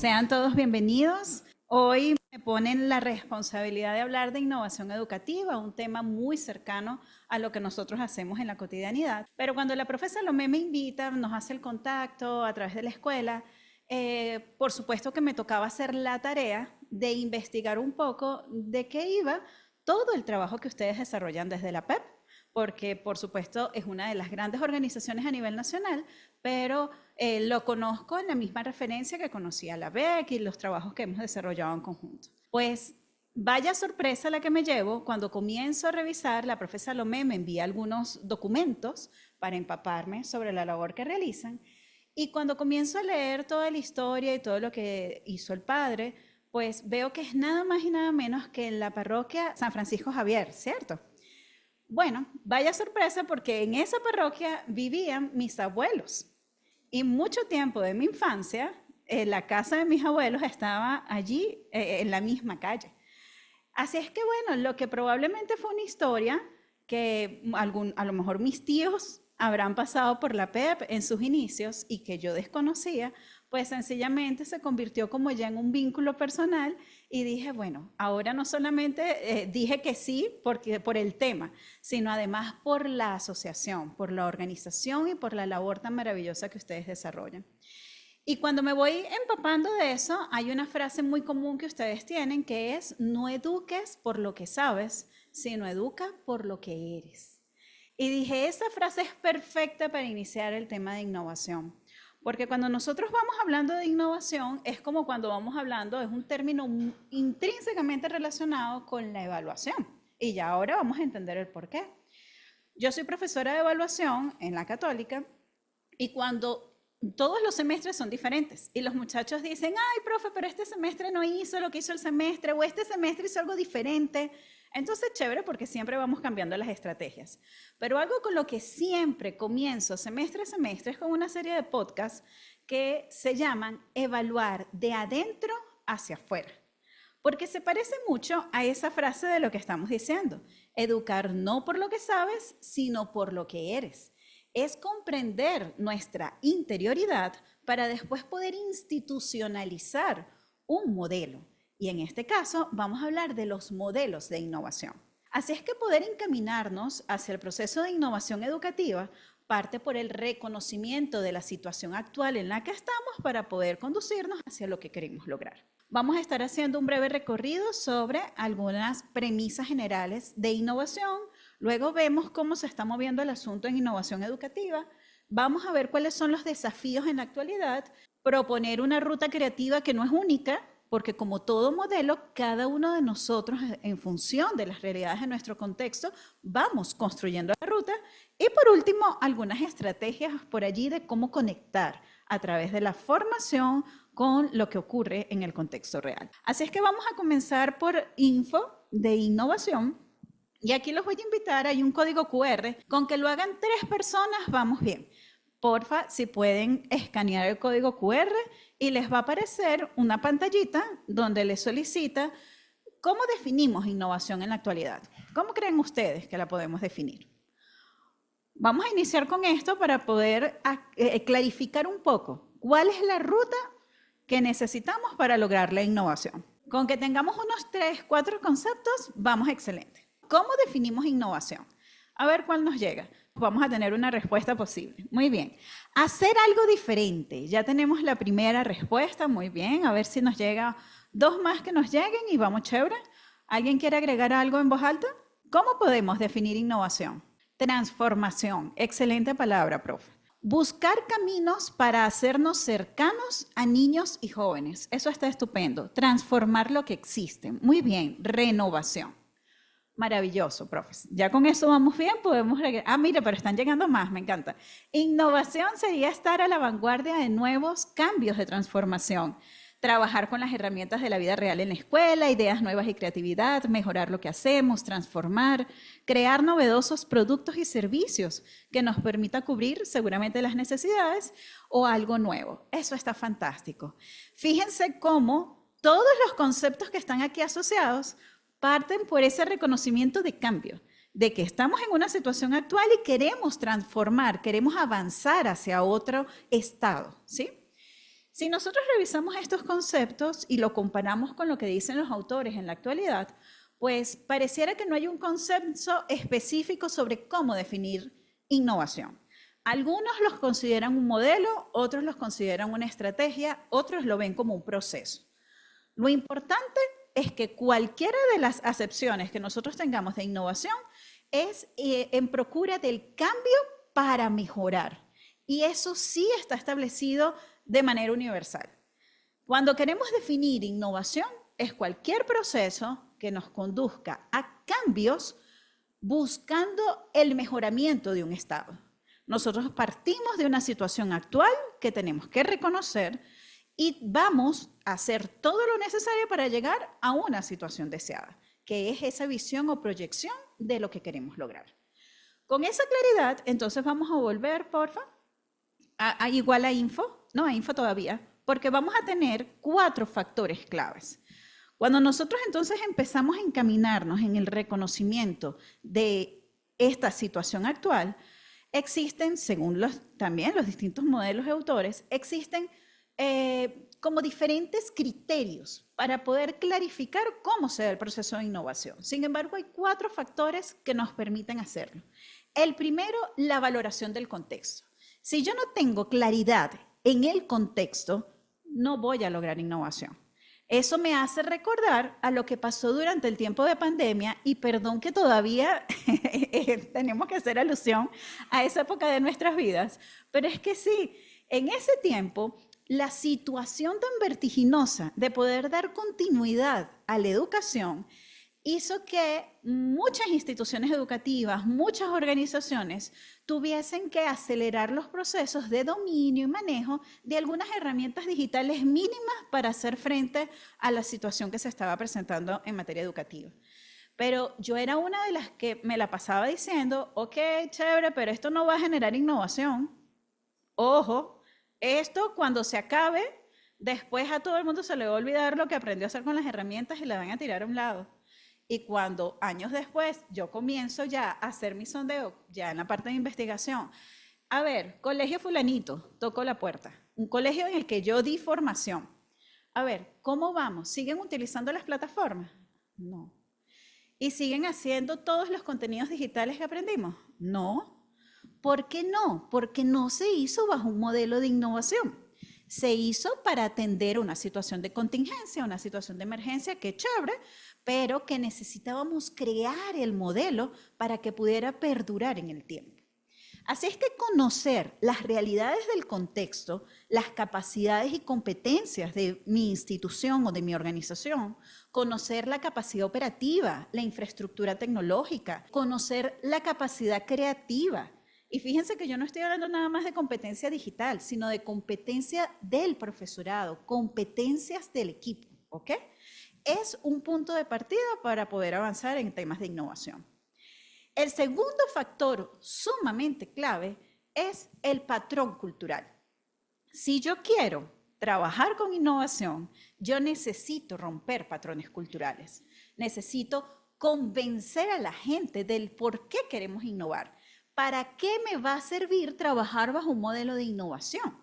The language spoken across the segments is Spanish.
Sean todos bienvenidos. Hoy me ponen la responsabilidad de hablar de innovación educativa, un tema muy cercano a lo que nosotros hacemos en la cotidianidad. Pero cuando la profesora Lomé me invita, nos hace el contacto a través de la escuela, por supuesto que me tocaba hacer la tarea de investigar un poco de qué iba todo el trabajo que ustedes desarrollan desde la PEP, porque por supuesto es una de las grandes organizaciones a nivel nacional, pero lo conozco en la misma referencia que conocí a la BEC y los trabajos que hemos desarrollado en conjunto. Pues vaya sorpresa la que me llevo cuando comienzo a revisar, la profesora Lomé me envía algunos documentos para empaparme sobre la labor que realizan, y cuando comienzo a leer toda la historia y todo lo que hizo el padre, pues veo que es nada más y nada menos que en la parroquia San Francisco Javier, ¿cierto? Bueno, vaya sorpresa porque en esa parroquia vivían mis abuelos y mucho tiempo de mi infancia la casa de mis abuelos estaba allí en la misma calle. Así es que bueno, lo que probablemente fue una historia que a lo mejor mis tíos habrán pasado por la PEP en sus inicios y que yo desconocía, pues sencillamente se convirtió como ya en un vínculo personal y dije, bueno, ahora no solamente dije que sí por el tema, sino además por la asociación, por la organización y por la labor tan maravillosa que ustedes desarrollan. Y cuando me voy empapando de eso, hay una frase muy común que ustedes tienen que es, no eduques por lo que sabes, sino educa por lo que eres. Y dije, esa frase es perfecta para iniciar el tema de innovación. Porque cuando nosotros vamos hablando de innovación, es como cuando vamos hablando, es un término intrínsecamente relacionado con la evaluación. Y ya ahora vamos a entender el por qué. Yo soy profesora de evaluación en la Católica y cuando todos los semestres son diferentes y los muchachos dicen, ay, profe, pero este semestre no hizo lo que hizo el semestre o este semestre hizo algo diferente. Entonces, chévere porque siempre vamos cambiando las estrategias. Pero algo con lo que siempre comienzo semestre a semestre es con una serie de podcasts que se llaman Evaluar de adentro hacia afuera. Porque se parece mucho a esa frase de lo que estamos diciendo. Educar no por lo que sabes, sino por lo que eres. Es comprender nuestra interioridad para después poder institucionalizar un modelo. Y en este caso vamos a hablar de los modelos de innovación. Así es que poder encaminarnos hacia el proceso de innovación educativa parte por el reconocimiento de la situación actual en la que estamos para poder conducirnos hacia lo que queremos lograr. Vamos a estar haciendo un breve recorrido sobre algunas premisas generales de innovación. Luego vemos cómo se está moviendo el asunto en innovación educativa. Vamos a ver cuáles son los desafíos en la actualidad, proponer una ruta creativa que no es única, porque como todo modelo, cada uno de nosotros, en función de las realidades de nuestro contexto, vamos construyendo la ruta. Y por último, algunas estrategias por allí de cómo conectar a través de la formación con lo que ocurre en el contexto real. Así es que vamos a comenzar por info de innovación. Y aquí los voy a invitar, hay un código QR, con que lo hagan 3 personas, vamos bien. Porfa, si pueden escanear el código QR y les va a aparecer una pantallita donde les solicita cómo definimos innovación en la actualidad. ¿Cómo creen ustedes que la podemos definir? Vamos a iniciar con esto para poder clarificar un poco cuál es la ruta que necesitamos para lograr la innovación. Con que tengamos unos 3, 4 conceptos, vamos excelente. ¿Cómo definimos innovación? A ver cuál nos llega. Vamos a tener una respuesta posible. Muy bien. Hacer algo diferente. Ya tenemos la primera respuesta. Muy bien. A ver si nos llega 2 más que nos lleguen y vamos chévere. ¿Alguien quiere agregar algo en voz alta? ¿Cómo podemos definir innovación? Transformación. Excelente palabra, profe. Buscar caminos para hacernos cercanos a niños y jóvenes. Eso está estupendo. Transformar lo que existe. Muy bien. Renovación. Maravilloso, profes. Ya con eso vamos bien, podemos... mira, pero están llegando más, me encanta. Innovación sería estar a la vanguardia de nuevos cambios de transformación. Trabajar con las herramientas de la vida real en la escuela, ideas nuevas y creatividad, mejorar lo que hacemos, transformar, crear novedosos productos y servicios que nos permita cubrir seguramente las necesidades o algo nuevo. Eso está fantástico. Fíjense cómo todos los conceptos que están aquí asociados parten por ese reconocimiento de cambio, de que estamos en una situación actual y queremos transformar, queremos avanzar hacia otro estado, ¿sí? Si nosotros revisamos estos conceptos y lo comparamos con lo que dicen los autores en la actualidad, pues pareciera que no hay un consenso específico sobre cómo definir innovación. Algunos los consideran un modelo, otros los consideran una estrategia, otros lo ven como un proceso. Lo importante es que cualquiera de las acepciones que nosotros tengamos de innovación es en procura del cambio para mejorar. Y eso sí está establecido de manera universal. Cuando queremos definir innovación, es cualquier proceso que nos conduzca a cambios buscando el mejoramiento de un estado. Nosotros partimos de una situación actual que tenemos que reconocer y vamos a hacer todo lo necesario para llegar a una situación deseada, que es esa visión o proyección de lo que queremos lograr. Con esa claridad, entonces vamos a volver, porfa, igual a info, no a info todavía, porque vamos a tener 4 factores claves. Cuando nosotros entonces empezamos a encaminarnos en el reconocimiento de esta situación actual, existen, según también los distintos modelos de autores, existen como diferentes criterios para poder clarificar cómo se da el proceso de innovación. Sin embargo, hay 4 factores que nos permiten hacerlo. El primero, la valoración del contexto. Si yo no tengo claridad en el contexto, no voy a lograr innovación. Eso me hace recordar a lo que pasó durante el tiempo de pandemia y perdón que todavía tenemos que hacer alusión a esa época de nuestras vidas, pero es que sí, en ese tiempo la situación tan vertiginosa de poder dar continuidad a la educación hizo que muchas instituciones educativas, muchas organizaciones tuviesen que acelerar los procesos de dominio y manejo de algunas herramientas digitales mínimas para hacer frente a la situación que se estaba presentando en materia educativa. Pero yo era una de las que me la pasaba diciendo, ok, chévere, pero esto no va a generar innovación. Ojo, esto cuando se acabe, después a todo el mundo se le va a olvidar lo que aprendió a hacer con las herramientas y la van a tirar a un lado. Y cuando años después yo comienzo ya a hacer mi sondeo, ya en la parte de investigación, a ver, colegio fulanito, tocó la puerta, un colegio en el que yo di formación. A ver, ¿cómo vamos? ¿Siguen utilizando las plataformas? No. ¿Y siguen haciendo todos los contenidos digitales que aprendimos? No. ¿Por qué no? Porque no se hizo bajo un modelo de innovación. Se hizo para atender una situación de contingencia, una situación de emergencia, que chévere, pero que necesitábamos crear el modelo para que pudiera perdurar en el tiempo. Así es que conocer las realidades del contexto, las capacidades y competencias de mi institución o de mi organización, conocer la capacidad operativa, la infraestructura tecnológica, conocer la capacidad creativa. Y fíjense que yo no estoy hablando nada más de competencia digital, sino de competencia del profesorado, competencias del equipo, ¿ok? Es un punto de partida para poder avanzar en temas de innovación. El segundo factor sumamente clave es el patrón cultural. Si yo quiero trabajar con innovación, yo necesito romper patrones culturales. Necesito convencer a la gente del por qué queremos innovar. ¿Para qué me va a servir trabajar bajo un modelo de innovación?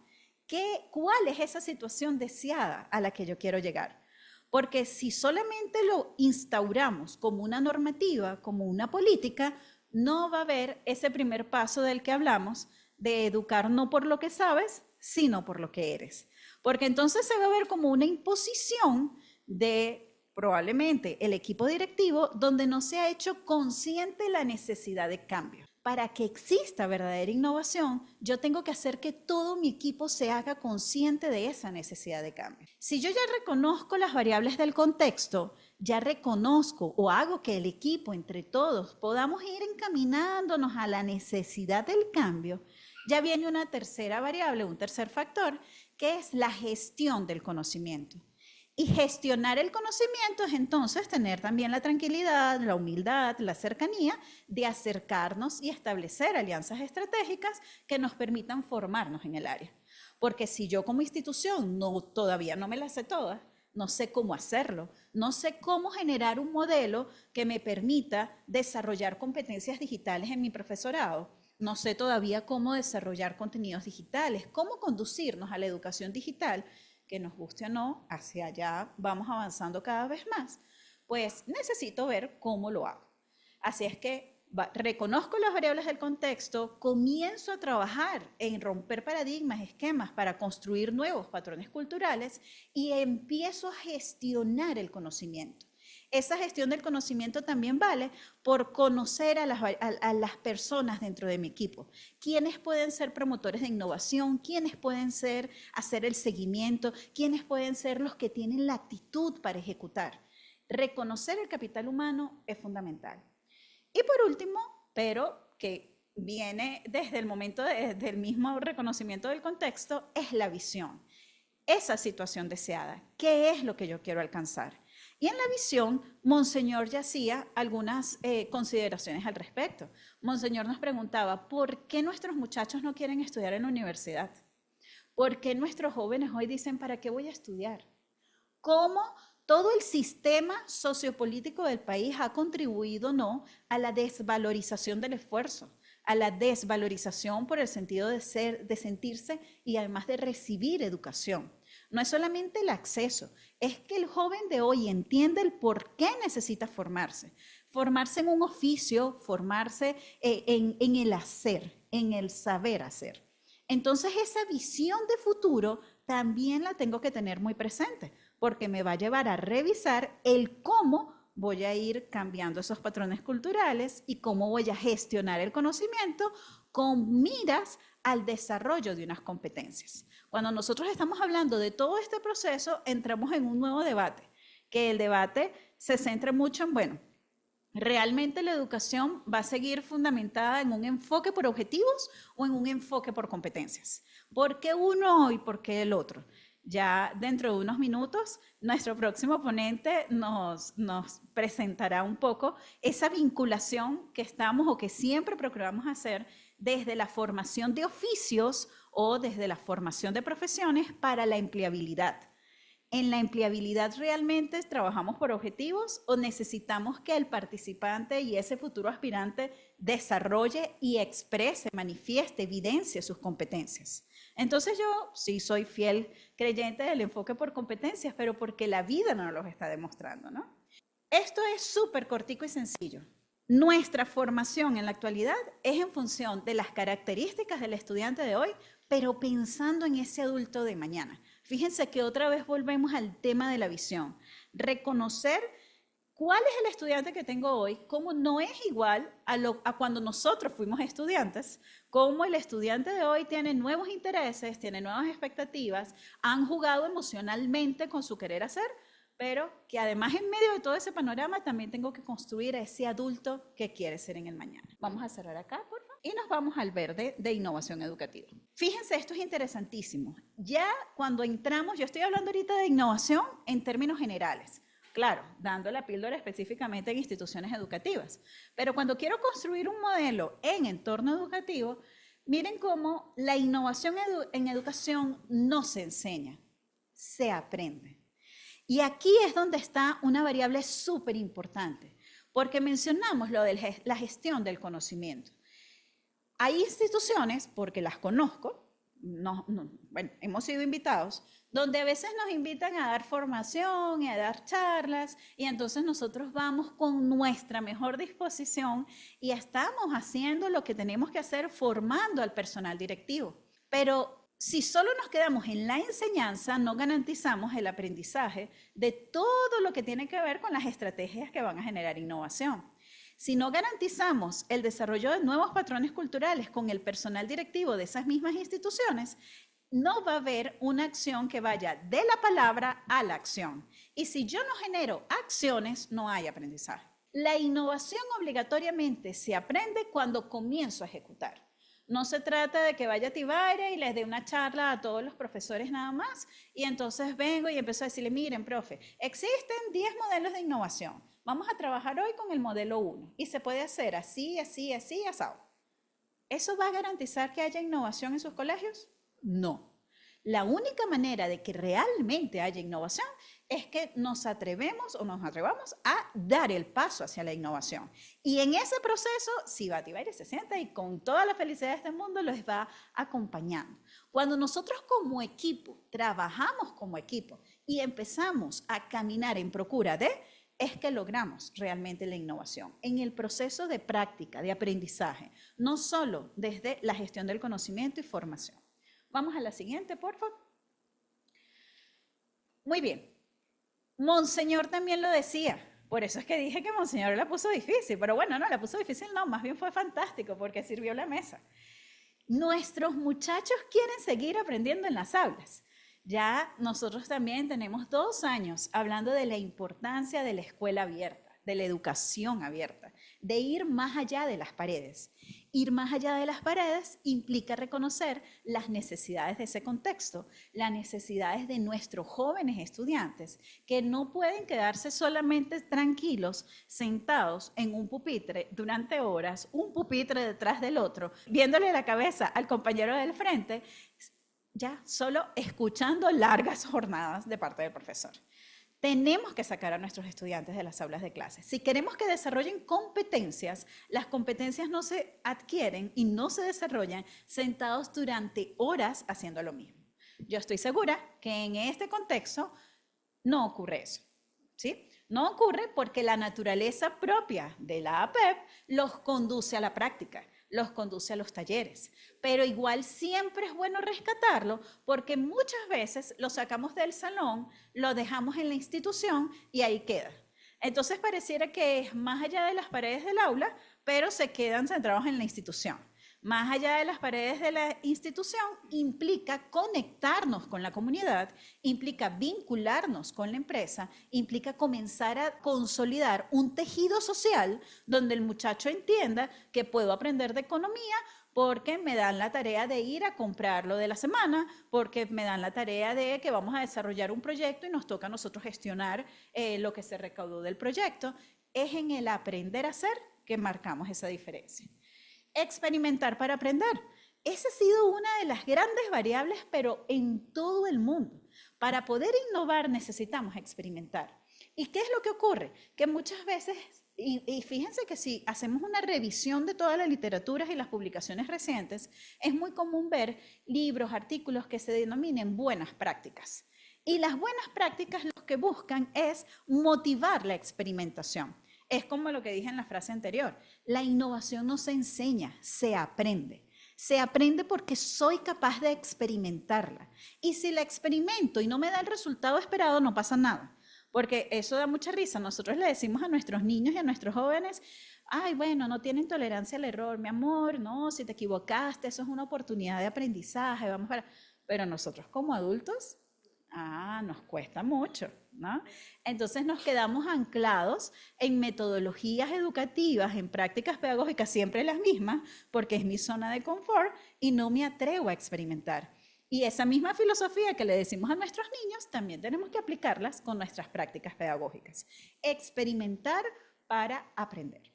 ¿Cuál es esa situación deseada a la que yo quiero llegar? Porque si solamente lo instauramos como una normativa, como una política, no va a haber ese primer paso del que hablamos, de educar no por lo que sabes, sino por lo que eres. Porque entonces se va a ver como una imposición de probablemente el equipo directivo donde no se ha hecho consciente la necesidad de cambio. Para que exista verdadera innovación, yo tengo que hacer que todo mi equipo se haga consciente de esa necesidad de cambio. Si yo ya reconozco las variables del contexto, ya reconozco o hago que el equipo, entre todos, podamos ir encaminándonos a la necesidad del cambio, ya viene una tercera variable, un tercer factor, que es la gestión del conocimiento. Y gestionar el conocimiento es entonces tener también la tranquilidad, la humildad, la cercanía de acercarnos y establecer alianzas estratégicas que nos permitan formarnos en el área. Porque si yo como institución todavía no me las sé todas, no sé cómo hacerlo, no sé cómo generar un modelo que me permita desarrollar competencias digitales en mi profesorado, no sé todavía cómo desarrollar contenidos digitales, cómo conducirnos a la educación digital, que nos guste o no, hacia allá vamos avanzando cada vez más, pues necesito ver cómo lo hago. Así es que reconozco las variables del contexto, comienzo a trabajar en romper paradigmas, esquemas para construir nuevos patrones culturales y empiezo a gestionar el conocimiento. Esa gestión del conocimiento también vale por conocer a las personas dentro de mi equipo. ¿Quiénes pueden ser promotores de innovación? ¿Quiénes pueden hacer el seguimiento? ¿Quiénes pueden ser los que tienen la actitud para ejecutar? Reconocer el capital humano es fundamental. Y por último, pero que viene desde el momento del mismo reconocimiento del contexto, es la visión. Esa situación deseada, ¿qué es lo que yo quiero alcanzar? Y en la visión, Monseñor ya hacía algunas consideraciones al respecto. Monseñor nos preguntaba, ¿por qué nuestros muchachos no quieren estudiar en la universidad? ¿Por qué nuestros jóvenes hoy dicen, ¿para qué voy a estudiar? ¿Cómo todo el sistema sociopolítico del país ha contribuido no a la desvalorización del esfuerzo, a la desvalorización por el sentido de ser, de sentirse y además de recibir educación? No es solamente el acceso, es que el joven de hoy entiende el por qué necesita formarse. Formarse en un oficio, formarse en el hacer, en el saber hacer. Entonces esa visión de futuro también la tengo que tener muy presente, porque me va a llevar a revisar el cómo voy a ir cambiando esos patrones culturales y cómo voy a gestionar el conocimiento con miras al desarrollo de unas competencias. Cuando nosotros estamos hablando de todo este proceso, entramos en un nuevo debate, que el debate se centra mucho en, bueno, ¿realmente la educación va a seguir fundamentada en un enfoque por objetivos o en un enfoque por competencias? ¿Por qué uno y por qué el otro? Ya dentro de unos minutos, nuestro próximo ponente nos presentará un poco esa vinculación que estamos o que siempre procuramos hacer desde la formación de oficios o desde la formación de profesiones para la empleabilidad. ¿En la empleabilidad realmente trabajamos por objetivos o necesitamos que el participante y ese futuro aspirante desarrolle y exprese, manifieste, evidencie sus competencias? Entonces yo sí soy fiel creyente del enfoque por competencias, pero porque la vida no nos lo está demostrando, ¿no? Esto es súper cortico y sencillo. Nuestra formación en la actualidad es en función de las características del estudiante de hoy, pero pensando en ese adulto de mañana. Fíjense que otra vez volvemos al tema de la visión. Reconocer cuál es el estudiante que tengo hoy, cómo no es igual a cuando nosotros fuimos estudiantes, cómo el estudiante de hoy tiene nuevos intereses, tiene nuevas expectativas, han jugado emocionalmente con su querer hacer, pero que además en medio de todo ese panorama también tengo que construir a ese adulto que quiere ser en el mañana. Vamos a cerrar acá, por favor. Y nos vamos al verde de innovación educativa. Fíjense, esto es interesantísimo. Ya cuando entramos, yo estoy hablando ahorita de innovación en términos generales. Claro, dando la píldora específicamente en instituciones educativas. Pero cuando quiero construir un modelo en entorno educativo, miren cómo la innovación en educación no se enseña, se aprende. Y aquí es donde está una variable súper importante, porque mencionamos lo de la gestión del conocimiento. Hay instituciones, porque las conozco, bueno, hemos sido invitados, donde a veces nos invitan a dar formación y a dar charlas, y entonces nosotros vamos con nuestra mejor disposición y estamos haciendo lo que tenemos que hacer formando al personal directivo. Pero si solo nos quedamos en la enseñanza, no garantizamos el aprendizaje de todo lo que tiene que ver con las estrategias que van a generar innovación. Si no garantizamos el desarrollo de nuevos patrones culturales con el personal directivo de esas mismas instituciones, no va a haber una acción que vaya de la palabra a la acción. Y si yo no genero acciones, no hay aprendizaje. La innovación obligatoriamente se aprende cuando comienzo a ejecutar. No se trata de que vaya a Tibaire y les dé una charla a todos los profesores nada más y entonces vengo y empiezo a decirle, miren, profe, existen 10 modelos de innovación. Vamos a trabajar hoy con el modelo 1 y se puede hacer así, así, así, asado. ¿Eso va a garantizar que haya innovación en sus colegios? No. La única manera de que realmente haya innovación es que nos atrevemos o nos atrevamos a dar el paso hacia la innovación. Y en ese proceso, si Batibaire se sienta y con toda la felicidad de este mundo los va acompañando. Cuando nosotros como equipo, trabajamos como equipo y empezamos a caminar en procura de, es que logramos realmente la innovación en el proceso de práctica, de aprendizaje, no solo desde la gestión del conocimiento y formación. Vamos a la siguiente, por favor. Muy bien. Monseñor también lo decía, por eso es que dije que Monseñor la puso difícil, pero bueno, no, la puso difícil no, más bien fue fantástico porque sirvió la mesa. Nuestros muchachos quieren seguir aprendiendo en las aulas. Ya nosotros también tenemos 2 años hablando de la importancia de la escuela abierta, de la educación abierta, de ir más allá de las paredes. Ir más allá de las paredes implica reconocer las necesidades de ese contexto, las necesidades de nuestros jóvenes estudiantes, que no pueden quedarse solamente tranquilos, sentados en un pupitre durante horas, un pupitre detrás del otro, viéndole la cabeza al compañero del frente, ya solo escuchando largas jornadas de parte del profesor. Tenemos que sacar a nuestros estudiantes de las aulas de clase. Si queremos que desarrollen competencias, las competencias no se adquieren y no se desarrollan sentados durante horas haciendo lo mismo. Yo estoy segura que en este contexto no ocurre eso, ¿sí? No ocurre porque la naturaleza propia de la APEP los conduce a la práctica, los conduce a los talleres, pero igual siempre es bueno rescatarlo porque muchas veces lo sacamos del salón, lo dejamos en la institución y ahí queda. Entonces pareciera que es más allá de las paredes del aula, pero se quedan centrados en la institución. Más allá de las paredes de la institución implica conectarnos con la comunidad, implica vincularnos con la empresa, implica comenzar a consolidar un tejido social donde el muchacho entienda que puedo aprender de economía porque me dan la tarea de ir a comprar lo de la semana, porque me dan la tarea de que vamos a desarrollar un proyecto y nos toca a nosotros gestionar lo que se recaudó del proyecto. Es en el aprender a hacer que marcamos esa diferencia. Experimentar para aprender. Esa ha sido una de las grandes variables, pero en todo el mundo. Para poder innovar necesitamos experimentar. ¿Y qué es lo que ocurre? Que muchas veces, y fíjense que si hacemos una revisión de todas las literaturas y las publicaciones recientes, es muy común ver libros, artículos que se denominen buenas prácticas. Y las buenas prácticas lo que buscan es motivar la experimentación. Es como lo que dije en la frase anterior, la innovación no se enseña, se aprende. Se aprende porque soy capaz de experimentarla. Y si la experimento y no me da el resultado esperado, no pasa nada. Porque eso da mucha risa. Nosotros le decimos a nuestros niños y a nuestros jóvenes, ay, bueno, no tienen tolerancia al error, mi amor, no, si te equivocaste, eso es una oportunidad de aprendizaje, vamos para... Pero nosotros como adultos, nos cuesta mucho, ¿no? Entonces nos quedamos anclados en metodologías educativas, en prácticas pedagógicas, siempre las mismas, porque es mi zona de confort y no me atrevo a experimentar. Y esa misma filosofía que le decimos a nuestros niños, también tenemos que aplicarlas con nuestras prácticas pedagógicas. Experimentar para aprender.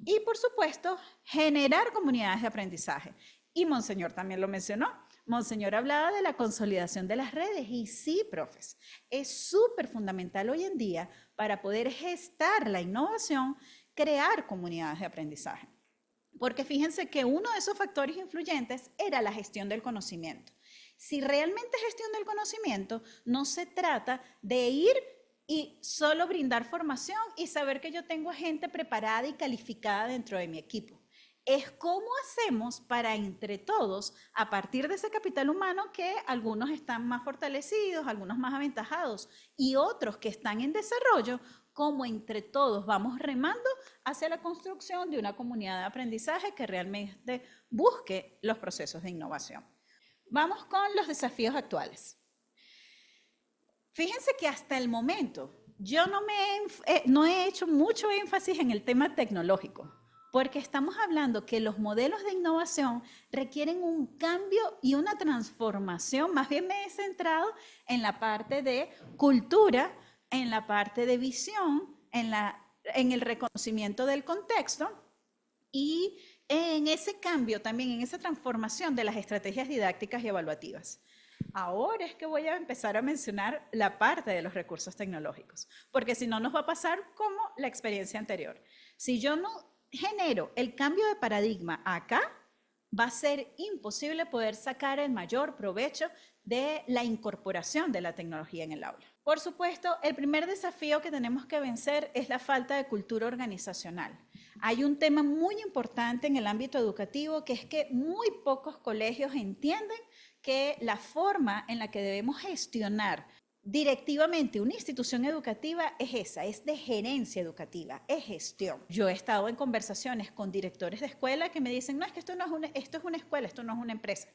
Y por supuesto, generar comunidades de aprendizaje. Y Monseñor también lo mencionó. Monseñor hablaba de la consolidación de las redes y sí, profes, es súper fundamental hoy en día para poder gestar la innovación, crear comunidades de aprendizaje. Porque fíjense que uno de esos factores influyentes era la gestión del conocimiento. Si realmente gestión del conocimiento, no se trata de ir y solo brindar formación y saber que yo tengo gente preparada y calificada dentro de mi equipo. Es cómo hacemos para entre todos, a partir de ese capital humano que algunos están más fortalecidos, algunos más aventajados y otros que están en desarrollo, cómo entre todos vamos remando hacia la construcción de una comunidad de aprendizaje que realmente busque los procesos de innovación. Vamos con los desafíos actuales. Fíjense que hasta el momento yo no he hecho mucho énfasis en el tema tecnológico, porque estamos hablando que los modelos de innovación requieren un cambio y una transformación. Más bien me he centrado en la parte de cultura, en la parte de visión, en el reconocimiento del contexto y en ese cambio también, en esa transformación de las estrategias didácticas y evaluativas. Ahora es que voy a empezar a mencionar la parte de los recursos tecnológicos, porque si no nos va a pasar como la experiencia anterior. Si yo no genero el cambio de paradigma acá, va a ser imposible poder sacar el mayor provecho de la incorporación de la tecnología en el aula. Por supuesto, el primer desafío que tenemos que vencer es la falta de cultura organizacional. Hay un tema muy importante en el ámbito educativo, que es que muy pocos colegios entienden que la forma en la que debemos gestionar directivamente una institución educativa es esa, es de gerencia educativa, es gestión. Yo he estado en conversaciones con directores de escuela que me dicen, no, es que esto es una escuela, esto no es una empresa.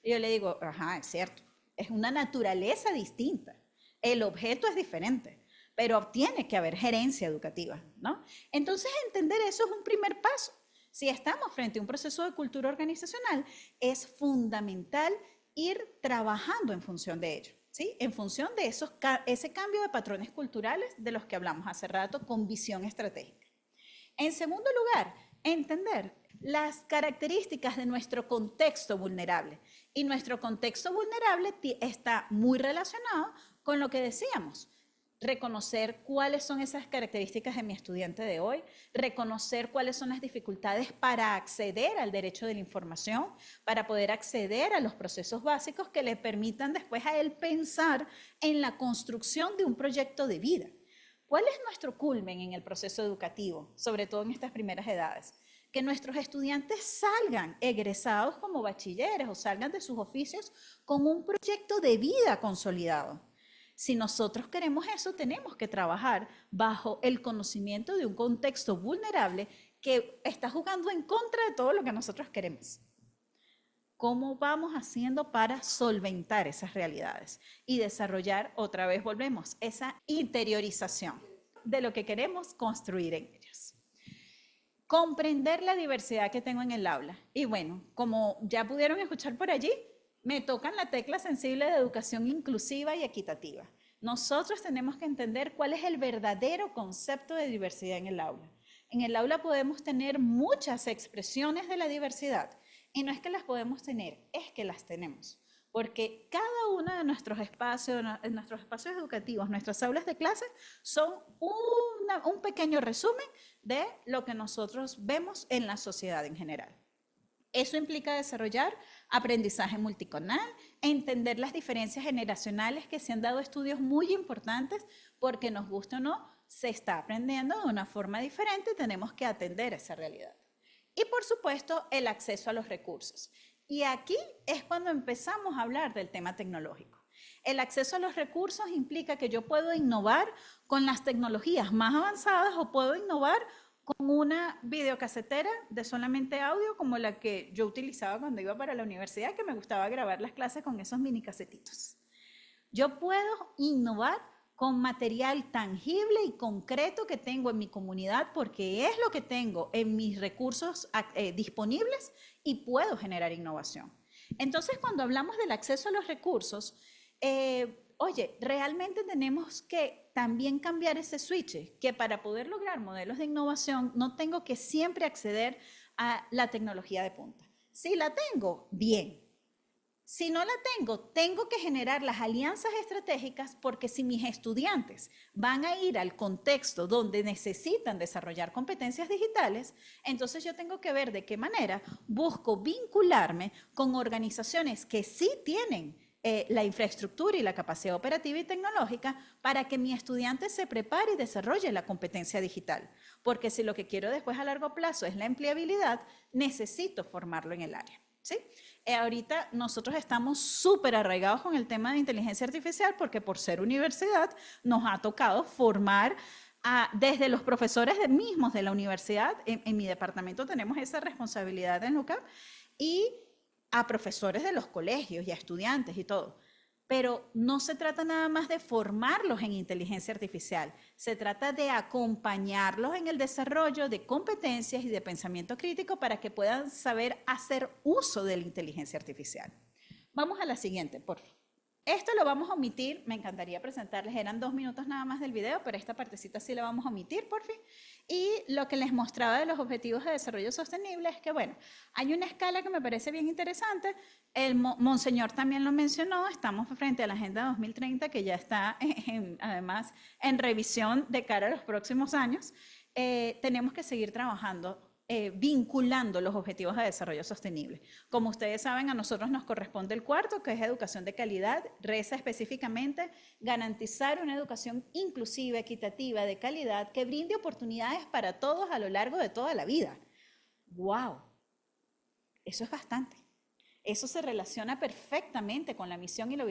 Y yo le digo, ajá, es cierto, es una naturaleza distinta, el objeto es diferente, pero tiene que haber gerencia educativa, ¿no? Entonces, entender eso es un primer paso. Si estamos frente a un proceso de cultura organizacional, es fundamental ir trabajando en función de ello. ¿Sí? En función de ese cambio de patrones culturales de los que hablamos hace rato con visión estratégica. En segundo lugar, entender las características de nuestro contexto vulnerable. Y nuestro contexto vulnerable está muy relacionado con lo que decíamos. Reconocer cuáles son esas características de mi estudiante de hoy, reconocer cuáles son las dificultades para acceder al derecho de la información, para poder acceder a los procesos básicos que le permitan después a él pensar en la construcción de un proyecto de vida. ¿Cuál es nuestro culmen en el proceso educativo, sobre todo en estas primeras edades? Que nuestros estudiantes salgan egresados como bachilleres o salgan de sus oficios con un proyecto de vida consolidado. Si nosotros queremos eso, tenemos que trabajar bajo el conocimiento de un contexto vulnerable que está jugando en contra de todo lo que nosotros queremos. ¿Cómo vamos haciendo para solventar esas realidades y desarrollar, otra vez volvemos, esa interiorización de lo que queremos construir en ellos? Comprender la diversidad que tengo en el aula. Y bueno, como ya pudieron escuchar por allí, me tocan la tecla sensible de educación inclusiva y equitativa. Nosotros tenemos que entender cuál es el verdadero concepto de diversidad en el aula. En el aula podemos tener muchas expresiones de la diversidad y no es que las podemos tener, es que las tenemos. Porque cada uno de nuestros espacios educativos, nuestras aulas de clase, son un pequeño resumen de lo que nosotros vemos en la sociedad en general. Eso implica desarrollar aprendizaje multicanal, entender las diferencias generacionales que se han dado estudios muy importantes porque nos guste o no, se está aprendiendo de una forma diferente y tenemos que atender esa realidad. Y por supuesto, el acceso a los recursos. Y aquí es cuando empezamos a hablar del tema tecnológico. El acceso a los recursos implica que yo puedo innovar con las tecnologías más avanzadas o puedo innovar con una videocasetera de solamente audio como la que yo utilizaba cuando iba para la universidad, que me gustaba grabar las clases con esos mini casetitos. Yo puedo innovar con material tangible y concreto que tengo en mi comunidad porque es lo que tengo en mis recursos disponibles y puedo generar innovación. Entonces, cuando hablamos del acceso a los recursos, oye, realmente tenemos que también cambiar ese switch, que para poder lograr modelos de innovación no tengo que siempre acceder a la tecnología de punta. Si la tengo, bien. Si no la tengo, tengo que generar las alianzas estratégicas porque si mis estudiantes van a ir al contexto donde necesitan desarrollar competencias digitales, entonces yo tengo que ver de qué manera busco vincularme con organizaciones que sí tienen la infraestructura y la capacidad operativa y tecnológica para que mi estudiante se prepare y desarrolle la competencia digital. Porque si lo que quiero después a largo plazo es la empleabilidad, necesito formarlo en el área. ¿Sí? Ahorita nosotros estamos súper arraigados con el tema de inteligencia artificial porque por ser universidad nos ha tocado formar desde los profesores mismos de la universidad. En mi departamento tenemos esa responsabilidad en LUCAP y a profesores de los colegios y a estudiantes y todo. Pero no se trata nada más de formarlos en inteligencia artificial, se trata de acompañarlos en el desarrollo de competencias y de pensamiento crítico para que puedan saber hacer uso de la inteligencia artificial. Vamos a la siguiente, por favor. Esto lo vamos a omitir, me encantaría presentarles, eran 2 minutos nada más del video, pero esta partecita sí la vamos a omitir, por fin. Y lo que les mostraba de los Objetivos de Desarrollo Sostenible es que, bueno, hay una escala que me parece bien interesante, el Monseñor también lo mencionó, estamos frente a la Agenda 2030 que ya está además en revisión de cara a los próximos años. Tenemos que seguir trabajando vinculando los objetivos de desarrollo sostenible. Como ustedes saben, a nosotros nos corresponde el cuarto, que es educación de calidad. Reza específicamente garantizar una educación inclusiva, equitativa, de calidad, que brinde oportunidades para todos a lo largo de toda la vida. ¡Wow! Eso es bastante. Eso se relaciona perfectamente con la misión y la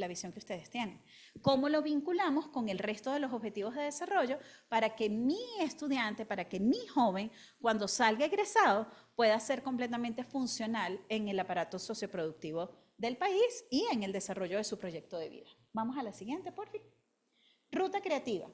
visión que ustedes tienen. ¿Cómo lo vinculamos con el resto de los objetivos de desarrollo para que mi estudiante, para que mi joven, cuando salga egresado, pueda ser completamente funcional en el aparato socioproductivo del país y en el desarrollo de su proyecto de vida? Vamos a la siguiente, por fin. Ruta creativa.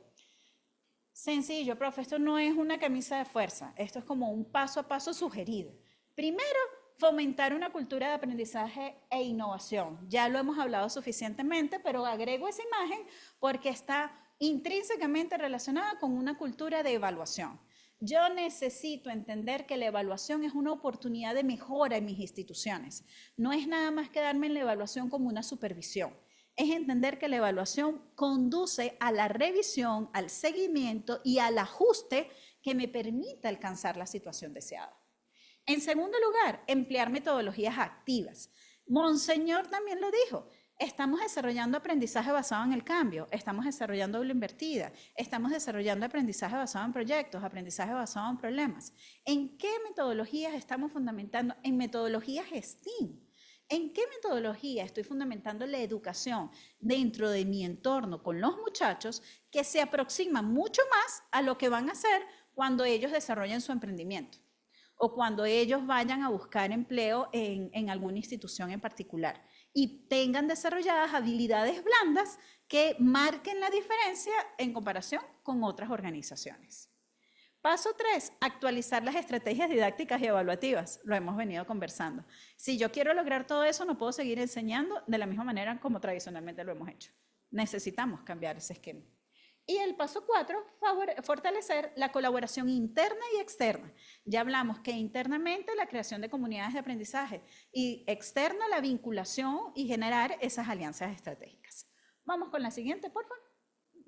Sencillo, profe, esto no es una camisa de fuerza, esto es como un paso a paso sugerido. Primero, fomentar una cultura de aprendizaje e innovación. Ya lo hemos hablado suficientemente, pero agrego esa imagen porque está intrínsecamente relacionada con una cultura de evaluación. Yo necesito entender que la evaluación es una oportunidad de mejora en mis instituciones. No es nada más quedarme en la evaluación como una supervisión. Es entender que la evaluación conduce a la revisión, al seguimiento y al ajuste que me permita alcanzar la situación deseada. En segundo lugar, emplear metodologías activas. Monseñor también lo dijo, estamos desarrollando aprendizaje basado en el cambio, estamos desarrollando aula invertida, estamos desarrollando aprendizaje basado en proyectos, aprendizaje basado en problemas. ¿En qué metodologías estamos fundamentando? En metodologías STEAM. ¿En qué metodología estoy fundamentando la educación dentro de mi entorno con los muchachos que se aproxima mucho más a lo que van a hacer cuando ellos desarrollen su emprendimiento? O cuando ellos vayan a buscar empleo en alguna institución en particular y tengan desarrolladas habilidades blandas que marquen la diferencia en comparación con otras organizaciones. Paso 3, actualizar las estrategias didácticas y evaluativas. Lo hemos venido conversando. Si yo quiero lograr todo eso, no puedo seguir enseñando de la misma manera como tradicionalmente lo hemos hecho. Necesitamos cambiar ese esquema. Y el paso 4, fortalecer la colaboración interna y externa. Ya hablamos que internamente la creación de comunidades de aprendizaje y externa la vinculación y generar esas alianzas estratégicas. Vamos con la siguiente, por favor.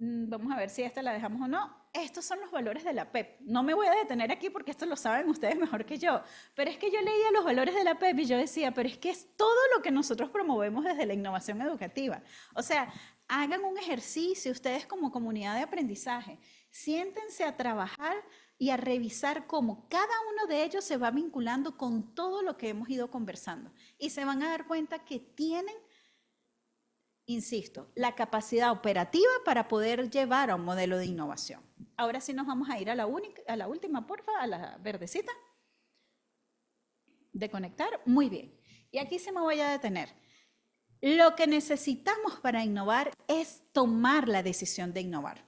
Vamos a ver si esta la dejamos o no. Estos son los valores de la PEP. No me voy a detener aquí porque esto lo saben ustedes mejor que yo, pero es que yo leía los valores de la PEP y yo decía, pero es que es todo lo que nosotros promovemos desde la innovación educativa. O sea, hagan un ejercicio ustedes como comunidad de aprendizaje, siéntense a trabajar y a revisar cómo cada uno de ellos se va vinculando con todo lo que hemos ido conversando y se van a dar cuenta que tienen, insisto, la capacidad operativa para poder llevar a un modelo de innovación. Ahora sí nos vamos a ir a la última, porfa, a la verdecita. De conectar, muy bien. Y aquí se me voy a detener. Lo que necesitamos para innovar es tomar la decisión de innovar.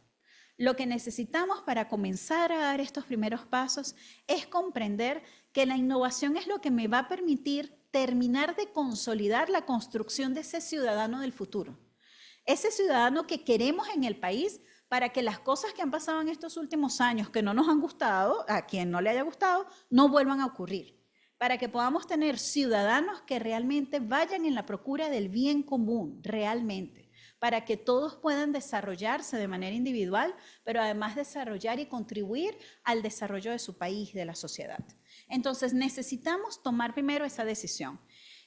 Lo que necesitamos para comenzar a dar estos primeros pasos es comprender que la innovación es lo que me va a permitir terminar de consolidar la construcción de ese ciudadano del futuro. Ese ciudadano que queremos en el país para que las cosas que han pasado en estos últimos años que no nos han gustado, a quien no le haya gustado, no vuelvan a ocurrir. Para que podamos tener ciudadanos que realmente vayan en la procura del bien común, realmente, para que todos puedan desarrollarse de manera individual, pero además desarrollar y contribuir al desarrollo de su país, de la sociedad. Entonces, necesitamos tomar primero esa decisión.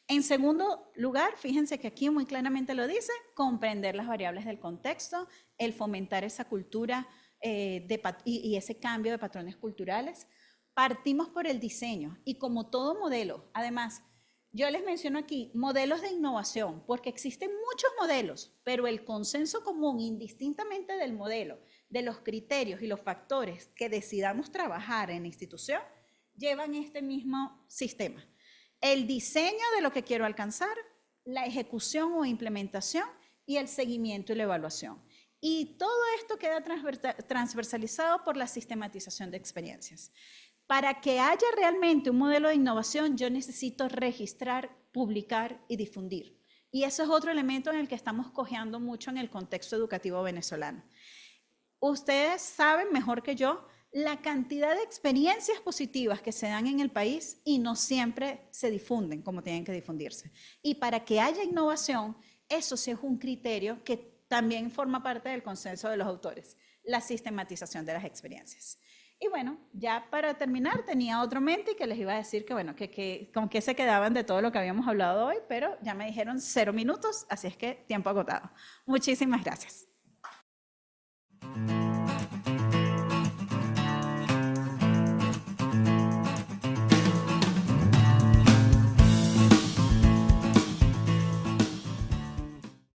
En segundo lugar, fíjense que aquí muy claramente lo dice, comprender las variables del contexto, el fomentar esa cultura y ese cambio de patrones culturales. Partimos por el diseño y como todo modelo, además, yo les menciono aquí modelos de innovación, porque existen muchos modelos, pero el consenso común, indistintamente del modelo, de los criterios y los factores que decidamos trabajar en la institución, llevan este mismo sistema. El diseño de lo que quiero alcanzar, la ejecución o implementación y el seguimiento y la evaluación. Y todo esto queda transversalizado por la sistematización de experiencias. Para que haya realmente un modelo de innovación, yo necesito registrar, publicar y difundir. Y eso es otro elemento en el que estamos cojeando mucho en el contexto educativo venezolano. Ustedes saben mejor que yo la cantidad de experiencias positivas que se dan en el país y no siempre se difunden como tienen que difundirse. Y para que haya innovación, eso sí es un criterio que también forma parte del consenso de los autores, la sistematización de las experiencias. Y bueno, ya para terminar, tenía otro mente que les iba a decir que, bueno, con qué se quedaban de todo lo que habíamos hablado hoy, pero ya me dijeron 0 minutos, así es que tiempo agotado. Muchísimas gracias.